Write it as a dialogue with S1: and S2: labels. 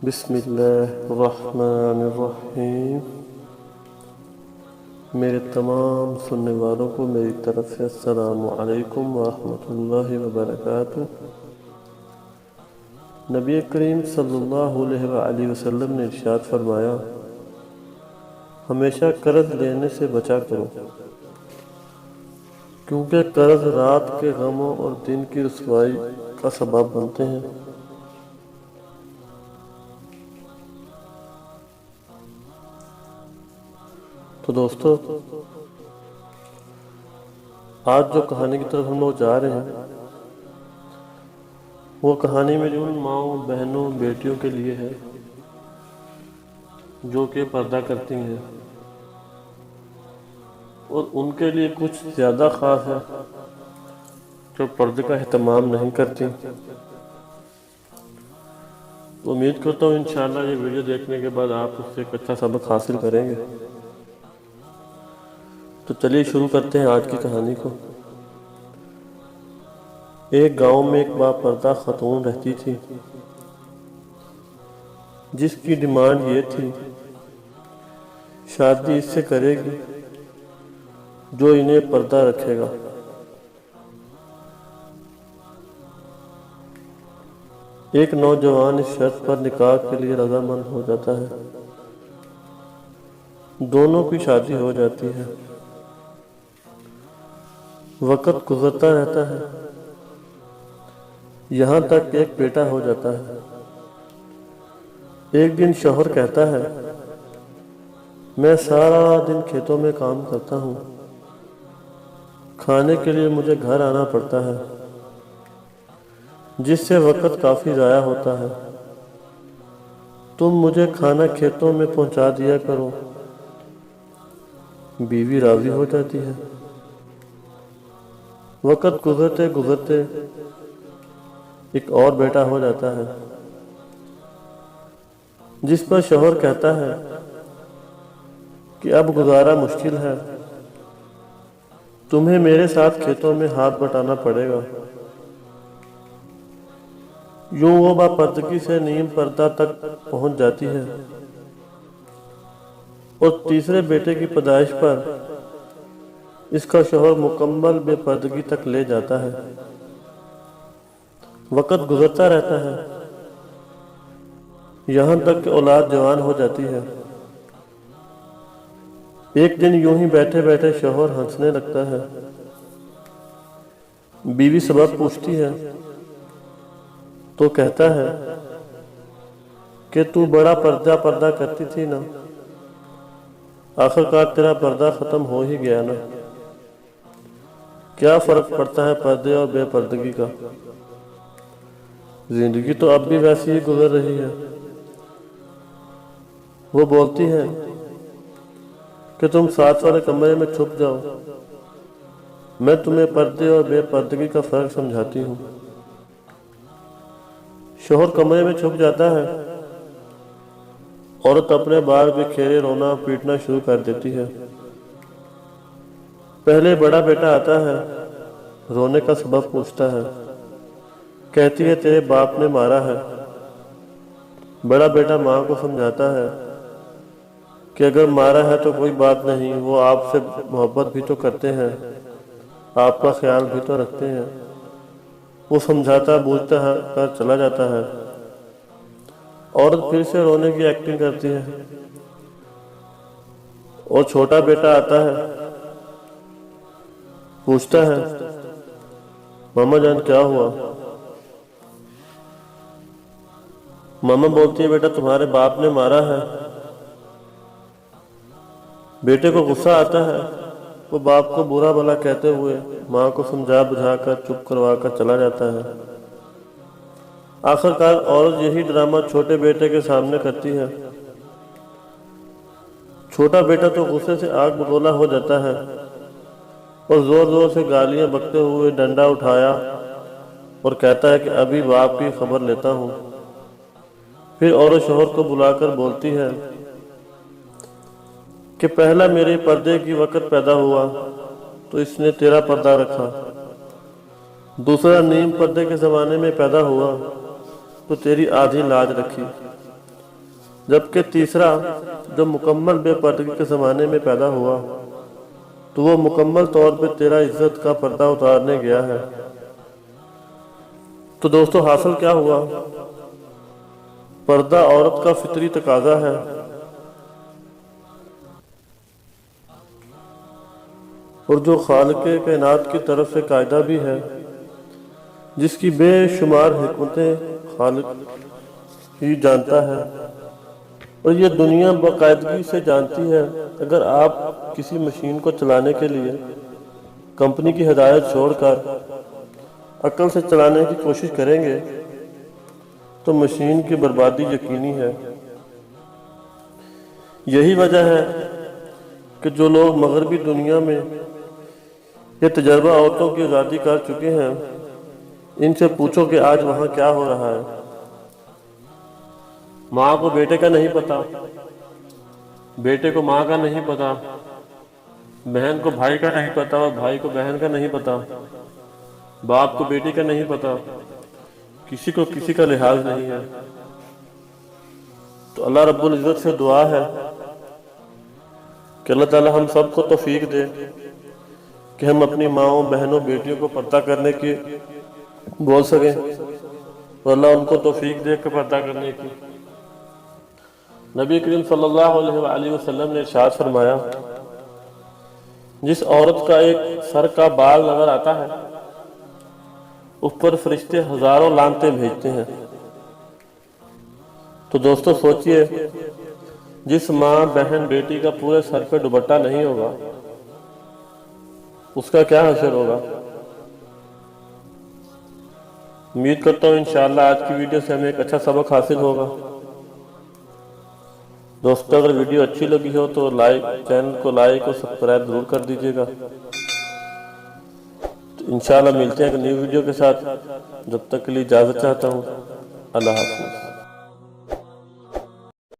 S1: بسم اللہ الرحمن الرحیم۔ میرے تمام سننے والوں کو میری طرف سے السلام علیکم ورحمۃ اللہ وبرکاتہ۔ نبی کریم صلی اللہ علیہ وآلہ وسلم نے ارشاد فرمایا، ہمیشہ قرض لینے سے بچا کرو، کیونکہ قرض رات کے غموں اور دن کی رسوائی کا سبب بنتے ہیں۔ تو دوستو، آج جو کہانی کی طرف ہم لوگ جا رہے ہیں، وہ کہانی میں جو ماؤں، بہنوں، بیٹیوں کے لیے ہے جو کہ پردہ کرتی ہیں، اور ان کے لیے کچھ زیادہ خاص ہے جو پردے کا اہتمام نہیں کرتی۔ تو امید کرتا ہوں انشاءاللہ یہ ویڈیو دیکھنے کے بعد آپ اس سے ایک اچھا سبق حاصل کریں گے۔ تو چلیے شروع کرتے ہیں آج کی کہانی کو۔ ایک گاؤں میں ایک باپردہ خاتون رہتی تھی، جس کی ڈیمانڈ یہ تھی، شادی اس سے کرے گی جو انہیں پردہ رکھے گا۔ ایک نوجوان اس شرط پر نکاح کے لیے رضامند ہو جاتا ہے، دونوں کی شادی ہو جاتی ہے۔ وقت گزرتا رہتا ہے، یہاں تک کہ ایک بیٹا ہو جاتا ہے۔ ایک دن شوہر کہتا ہے، میں سارا دن کھیتوں میں کام کرتا ہوں، کھانے کے لیے مجھے گھر آنا پڑتا ہے، جس سے وقت کافی ضائع ہوتا ہے۔ تم مجھے کھانا کھیتوں میں پہنچا دیا کرو۔ بیوی راضی ہو جاتی ہے۔ وقت گزرتے گزرتے ایک اور بیٹا ہو جاتا ہے، جس پر شوہر کہتا ہے کہ اب گزارا مشکل ہے، تمہیں میرے ساتھ کھیتوں میں ہاتھ بٹانا پڑے گا۔ یوں وہ باپردگی سے نیم پردہ تک پہنچ جاتی ہے، اور تیسرے بیٹے کی پیدائش پر اس کا شوہر مکمل بے پردگی تک لے جاتا ہے۔ وقت گزرتا رہتا ہے، یہاں تک کہ اولاد جوان ہو جاتی ہے۔ ایک دن یوں ہی بیٹھے بیٹھے شوہر ہنسنے لگتا ہے۔ بیوی سبب پوچھتی ہے تو کہتا ہے کہ تو بڑا پردہ کرتی تھی نا، آخرکار تیرا پردہ ختم ہو ہی گیا نا، کیا فرق پڑتا ہے پردے اور بے پردگی کا، زندگی تو اب بھی ویسی ہی گزر رہی ہے۔ وہ بولتی ہے کہ تم ساتھ والے کمرے میں چھپ جاؤ، میں تمہیں پردے اور بے پردگی کا فرق سمجھاتی ہوں۔ شوہر کمرے میں چھپ جاتا ہے، عورت اپنے بال بکھیرے رونا پیٹنا شروع کر دیتی ہے۔ پہلے بڑا بیٹا آتا ہے، رونے کا سبب پوچھتا ہے، کہتی ہے تیرے باپ نے مارا ہے۔ بڑا بیٹا ماں کو سمجھاتا ہے کہ اگر مارا ہے تو کوئی بات نہیں، وہ آپ سے محبت بھی تو کرتے ہیں، آپ کا خیال بھی تو رکھتے ہیں۔ وہ سمجھاتا بوجھتا ہے کر چلا جاتا ہے۔ عورت پھر سے رونے کی ایکٹنگ کرتی ہے، اور چھوٹا بیٹا آتا ہے، پوچھتا ہے، ماما جان کیا ہوا؟ ماما بولتی ہے، بیٹا تمہارے باپ نے مارا ہے۔ بیٹے کو غصہ آتا ہے، وہ باپ کو برا بھلا کہتے ہوئے ماں کو سمجھا بجھا کر چپ کروا کر چلا جاتا ہے۔ آخرکار عورت یہی ڈرامہ چھوٹے بیٹے کے سامنے کرتی ہے۔ چھوٹا بیٹا تو غصے سے آگ بگولا ہو جاتا ہے، اور زور زور سے گالیاں بکتے ہوئے ڈنڈا اٹھایا اور کہتا ہے کہ ابھی باپ کی خبر لیتا ہوں۔ پھر عورت شوہر کو بلا کر بولتی ہے کہ پہلا میرے پردے کی وقت پیدا ہوا تو اس نے تیرا پردہ رکھا، دوسرا نیم پردے کے زمانے میں پیدا ہوا تو تیری آدھی لاج رکھی، جبکہ تیسرا جو مکمل بے پردگی کے زمانے میں پیدا ہوا تو وہ مکمل طور پہ تیرا عزت کا پردہ اتارنے گیا ہے۔ تو دوستو حاصل کیا ہوا؟ پردہ عورت کا فطری تقاضا ہے، اور جو خالق کائنات کی طرف سے قاعدہ بھی ہے، جس کی بے شمار حکمتیں خالق ہی جانتا ہے، اور یہ دنیا باقاعدگی سے جانتی ہے۔ اگر آپ کسی مشین کو چلانے کے لیے کمپنی کی ہدایت چھوڑ کر عقل سے چلانے کی کوشش کریں گے تو مشین کی بربادی یقینی ہے۔ یہی وجہ ہے کہ جو لوگ مغربی دنیا میں یہ تجربہ عورتوں کی آزادی کر چکے ہیں، ان سے پوچھو کہ آج وہاں کیا ہو رہا ہے۔ ماں کو بیٹے کا نہیں پتا، بیٹے کو ماں کا نہیں پتا، بہن کو بھائی کا نہیں پتا اور بھائی کو بہن کا نہیں پتا، باپ کو بیٹی کا نہیں پتا، کسی کو کسی کا لحاظ نہیں ہے۔ تو اللہ رب العزت سے دعا ہے کہ اللہ تعالی ہم سب کو توفیق دے کہ ہم اپنی ماؤں، بہنوں، بیٹیوں کو پردہ کرنے کی بول سکیں، اور اللہ ان کو توفیق دے کہ پردہ کرنے کی۔ نبی کریم صلی اللہ علیہ وآلہ وسلم نے ارشاد فرمایا، جس عورت کا ایک سر کا بال نظر آتا ہے اس پر فرشتے ہزاروں لعنتیں بھیجتے ہیں۔ تو دوستو سوچئے، جس ماں، بہن، بیٹی کا پورے سر پہ دوپٹہ نہیں ہوگا اس کا کیا حشر ہوگا؟ امید کرتا ہوں انشاءاللہ آج کی ویڈیو سے ہمیں ایک اچھا سبق حاصل ہوگا۔ دوستو اگر ویڈیو اچھی لگی ہو تو چینل کو لائک اور سبسکرائب ضرور کر دیجیے گا۔ تو انشاءاللہ ملتے ہیں ایک نئی ویڈیو کے ساتھ، جب تک کے لیے اجازت چاہتا ہوں۔ اللہ حافظ۔